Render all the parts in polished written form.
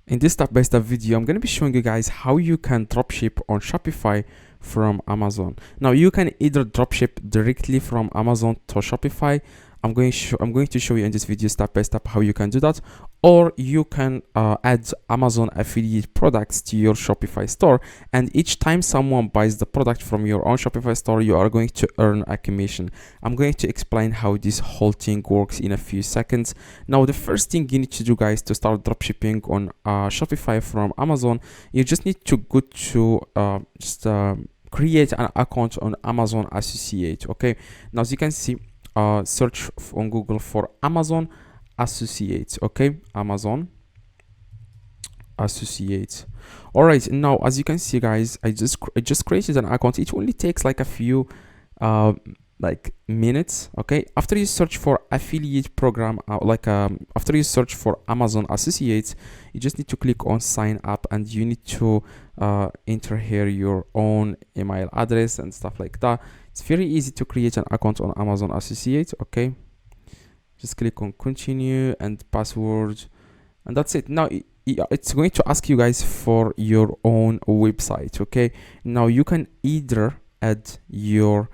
In this step-by-step video, I'm going to be showing you guys how you can dropship on Shopify from Amazon. Now, you can either dropship directly from Amazon to Shopify. I'm going to show you in this video step by step how you can do that, or you can add Amazon affiliate products to your Shopify store, and each time someone buys the product from your own Shopify store, you are going to earn a commission. I'm going to explain how this whole thing works in a few seconds. Now, the first thing you need to do, guys, to start dropshipping on Shopify from Amazon, you just need to go to create an account on Amazon Associate. Okay, now as you can see, search on Google for Amazon Associates. Okay, Amazon Associates. All right, now as you can see, guys, I just created an account. It only takes like a few minutes. Okay, after you search for affiliate program, after you search for Amazon Associates, you just need to click on sign up, and you need to enter here your own email address and stuff like that. It's very easy to create an account on Amazon Associates. Okay, just click on continue and password, and that's it. Now it's going to ask you guys for your own website. Okay, now you can either add your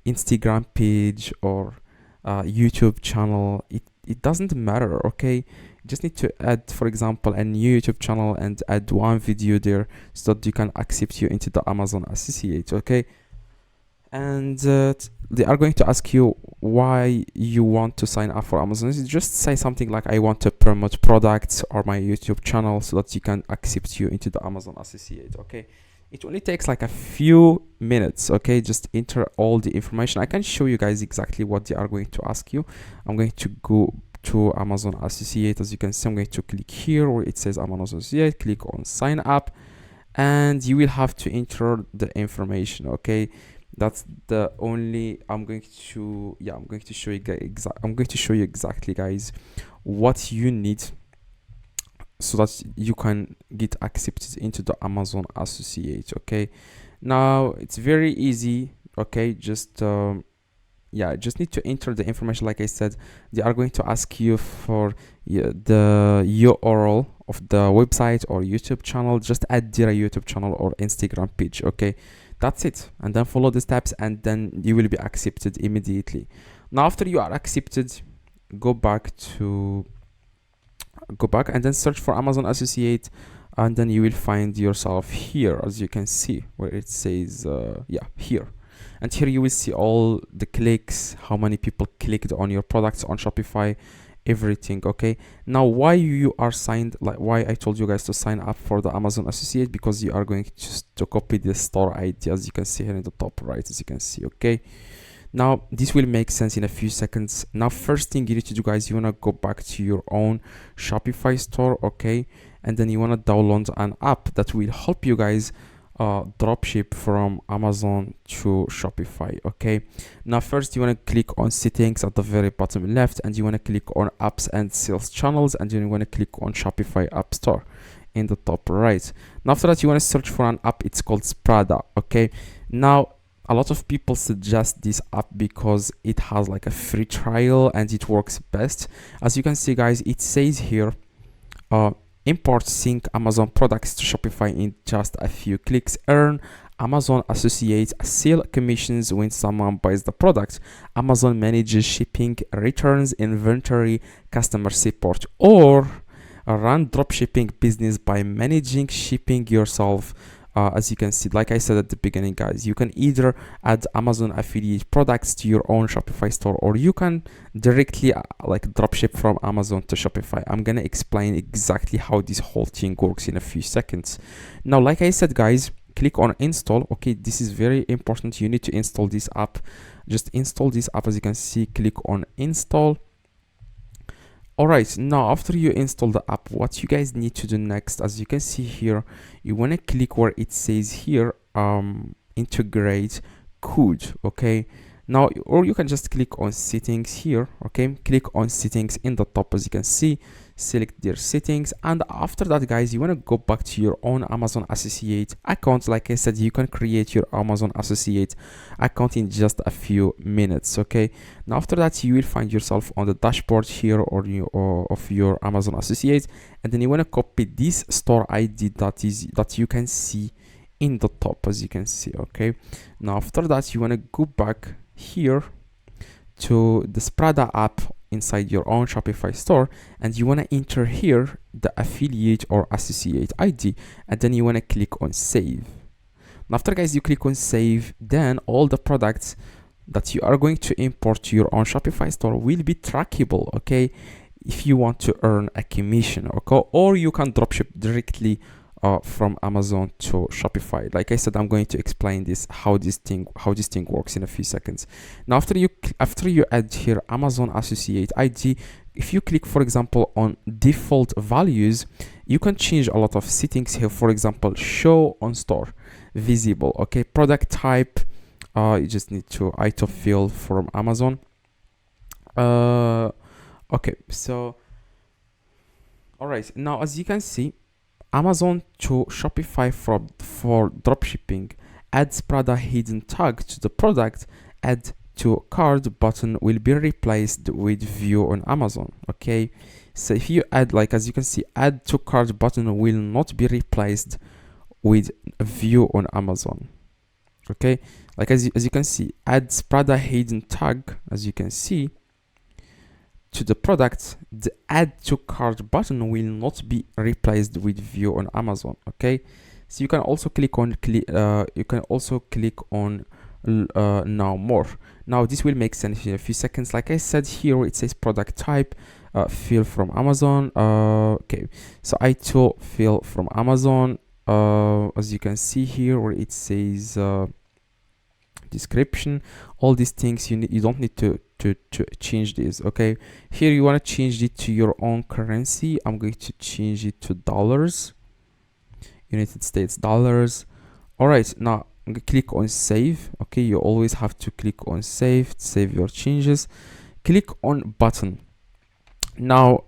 Instagram page or YouTube channel. It doesn't matter. Okay, you just need to add, for example, a new YouTube channel and add one video there so that you can accept you into the Amazon Associate. Okay, and they are going to ask you why you want to sign up for Amazon. Just say something like, I want to promote products or my YouTube channel, so that you can accept you into the Amazon Associate. Okay, it only takes like a few minutes. Okay, just enter all the information. I can show you guys exactly what they are going to ask you. I'm going to go to Amazon Associate. As you can see, I'm going to click here where it says Amazon Associate, click on sign up, and you will have to enter the information. Okay, that's the only I'm going to show you exactly, guys, what you need so that you can get accepted into the Amazon Associate. Okay, now it's very easy. Okay, just need to enter the information. Like I said, they are going to ask you for the URL of the website or YouTube channel. Just add their YouTube channel or Instagram page. Okay, that's it, and then follow the steps, and then you will be accepted immediately. Now, after you are accepted, go back and then search for Amazon Associate, and then you will find yourself here, as you can see, where it says here. And here you will see all the clicks, how many people clicked on your products on Shopify, everything. Okay, now why I told you guys to sign up for the Amazon Associate, because you are going to copy the store ID, as you can see here in the top right, as you can see. Okay, now this will make sense in a few seconds. Now, first thing you need to do, guys, you want to go back to your own Shopify store. Okay, and then you want to download an app that will help you guys dropship from Amazon to Shopify. Okay, now first you want to click on settings at the very bottom left, and you want to click on apps and sales channels, and then you want to click on Shopify App Store in the top right. Now after that, you want to search for an app. It's called Sprada. Okay, now a lot of people suggest this app because it has like a free trial and it works best. As you can see, guys, it says here import sync Amazon products to Shopify in just a few clicks. Earn Amazon Associates sale commissions when someone buys the product. Amazon manages shipping, returns, inventory, customer support, or run dropshipping business by managing shipping yourself. As you can see, like I said at the beginning, guys, you can either add Amazon affiliate products to your own Shopify store, or you can directly dropship from Amazon to Shopify. I'm gonna explain exactly how this whole thing works in a few seconds. Now, like I said, guys, click on install. Okay, this is very important. You need to install this app. Just install this app. As you can see, click on install. Alright, now after you install the app, what you guys need to do next, as you can see here, you want to click where it says here integrate code. Okay, Now, or you can just click on settings here. Okay, click on settings in the top, as you can see, select their settings, and after that, guys, you want to go back to your own Amazon Associate account. Like I said, you can create your Amazon Associate account in just a few minutes. Okay, now after that, you will find yourself on the dashboard here or of your Amazon Associate, and then you want to copy this store ID that you can see in the top, as you can see. Okay, now after that, you want to go back here to the Sprada app inside your own Shopify store, and you want to enter here the affiliate or associate ID, and then you want to click on save. And after, guys, you click on save, then all the products that you are going to import to your own Shopify store will be trackable. Okay, if you want to earn a commission, okay, or you can dropship directly from Amazon to Shopify. Like I said, I'm going to explain this how this thing works in a few seconds. Now, after you add here Amazon Associate ID, if you click, for example, on default values, you can change a lot of settings here. For example, show on store, visible. Okay, product type, you just need to autofill from Amazon. Okay, so all right, now as you can see, Amazon to Shopify for dropshipping, add Sprada hidden tag to the product, add to cart button will be replaced with view on Amazon. Okay, so if you add, like as you can see, add to cart button will not be replaced with view on Amazon. Okay, like as you can see, add Sprada hidden tag, as you can see, to the product, the add to cart button will not be replaced with view on Amazon. Okay, so you can also click on now more. Now this will make sense in a few seconds. Like I said, here it says product type, fill from Amazon. Okay, so I to fill from Amazon, as you can see here where it says description, all these things you don't need to change this. Okay, here you want to change it to your own currency. I'm going to change it to dollars, United States dollars. All right, now I'm going to click on save. Okay, you always have to click on save to save your changes. Click on button. Now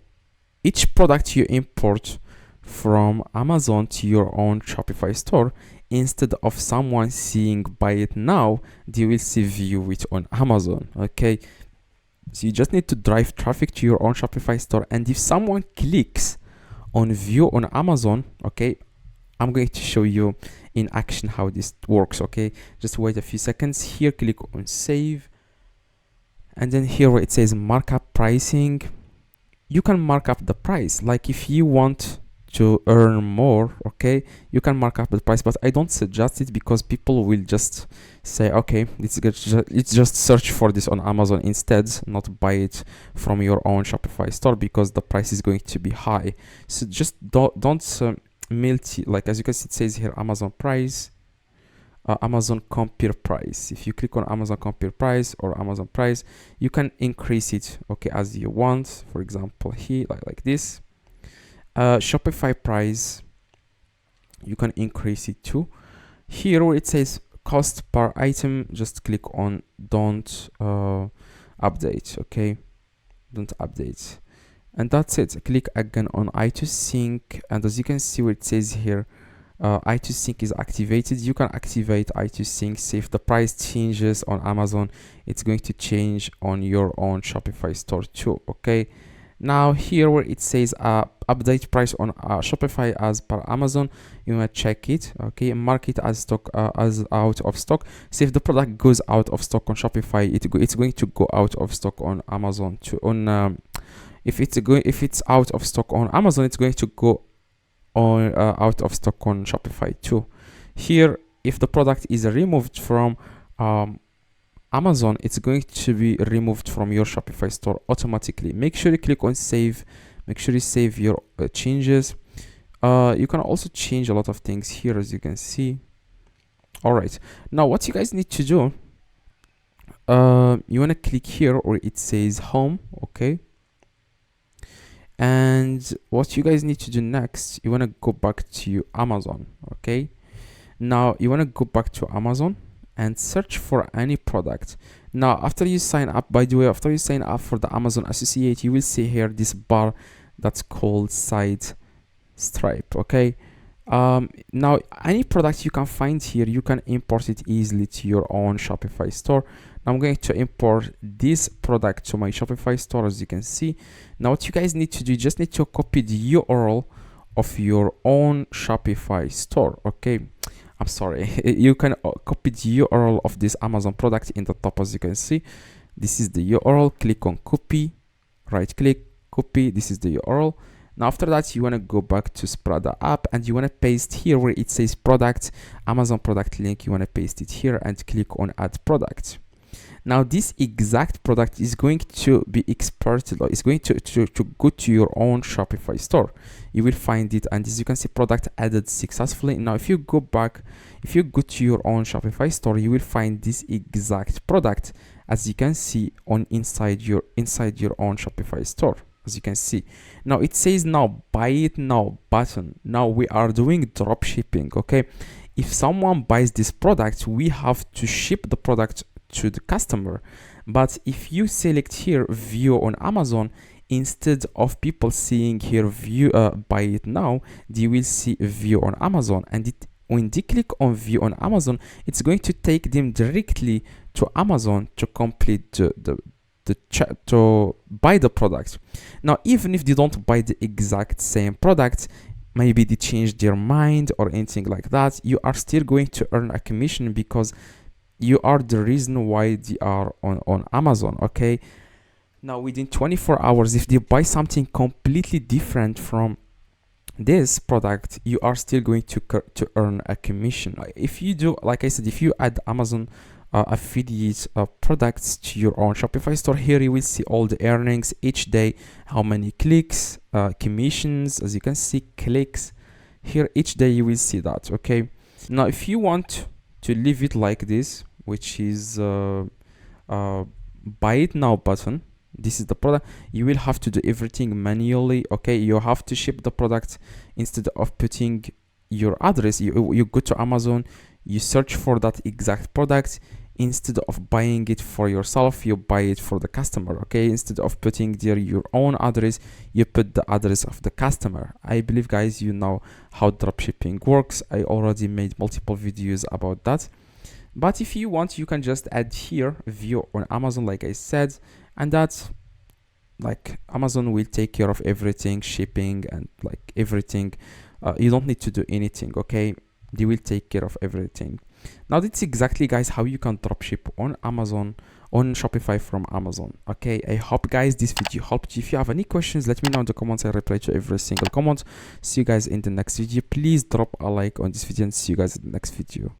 each product you import from Amazon to your own Shopify store, instead of someone seeing buy it now, they will see view it on Amazon. Okay, so you just need to drive traffic to your own Shopify store, and if someone clicks on view on Amazon, okay, I'm going to show you in action how this works. Okay, just wait a few seconds. Here click on save, and then here where it says markup pricing, you can mark up the price. Like if you want to earn more, okay, you can mark up the price, but I don't suggest it because people will just say, okay, it's just search for this on Amazon instead, not buy it from your own Shopify store, because the price is going to be high. So just don't like as you can see, it says here Amazon price, Amazon compare price. If you click on Amazon compare price or Amazon price, you can increase it, okay, as you want. For example, here like this. Shopify price, you can increase it too. Here where it says cost per item, just click on don't update. Okay, don't update, and that's it. Click again on i2sync, and as you can see where it says here i2sync is activated, you can activate i2sync. So if the price changes on Amazon, it's going to change on your own Shopify store too. Okay, now here where it says update price on Shopify as per Amazon, you want to check it. Okay, mark it as stock, as out of stock. So if the product goes out of stock on Shopify, it's going to go out of stock on Amazon too. On if it's out of stock on Amazon, it's going to go on out of stock on Shopify too. Here, if the product is removed from Amazon, it's going to be removed from your Shopify store automatically. Make sure you click on save. Make sure you save your changes. You can also change a lot of things here, as you can see. All right, now what you guys need to do, you want to click here where it says home. Okay, and what you guys need to do next, you want to go back to Amazon. Okay, now you want to go back to Amazon, and search for any product. Now after you sign up, by the way, after you sign up for the Amazon Associate, you will see here this bar that's called side stripe. Okay, now any product you can find here, you can import it easily to your own Shopify store. Now I'm going to import this product to my Shopify store. As you can see, now what you guys need to do, you just need to copy the URL of your own Shopify store. Okay, I'm sorry, you can copy the URL of this Amazon product in the top. As you can see, this is the URL. Click on copy, right click, copy. This is the URL. Now after that, you want to go back to Spread the app and you want to paste here where it says product, Amazon product link. You want to paste it here and click on add product. Now this exact product is going to be exported, or is going to go to your own Shopify store. You will find it, and as you can see, product added successfully. Now if you go back, if you go to your own Shopify store, you will find this exact product, as you can see, on inside your own Shopify store. As you can see, now it says now buy it now button. Now we are doing drop shipping. Okay, if someone buys this product, we have to ship the product to the customer. But if you select here view on Amazon, instead of people seeing here view buy it now, they will see view on Amazon, and when they click on view on Amazon, it's going to take them directly to Amazon to complete to buy the product. Now even if they don't buy the exact same product, maybe they change their mind or anything like that, you are still going to earn a commission because you are the reason why they are on Amazon. Okay, now within 24 hours, if they buy something completely different from this product, you are still going to earn a commission. If you do, like I said, if you add Amazon affiliate products to your own Shopify store, here you will see all the earnings each day, how many clicks, commissions. As you can see, clicks here each day, you will see that. Okay, now if you want to leave it like this, which is buy it now button, this is the product, you will have to do everything manually. Okay, you have to ship the product. Instead of putting your address, you go to Amazon, you search for that exact product. Instead of buying it for yourself, you buy it for the customer. Okay, instead of putting there your own address, you put the address of the customer. I believe, guys, you know how dropshipping works. I already made multiple videos about that, but if you want, you can just add here view on Amazon, like I said, and that's like Amazon will take care of everything, shipping and like everything. You don't need to do anything. Okay, they will take care of everything. Now that's exactly, guys, how you can dropship on Amazon, on Shopify from Amazon. Okay, I hope, guys, this video helped you. If you have any questions, let me know in the comments. I reply to every single comment. See you guys in the next video. Please drop a like on this video and see you guys in the next video.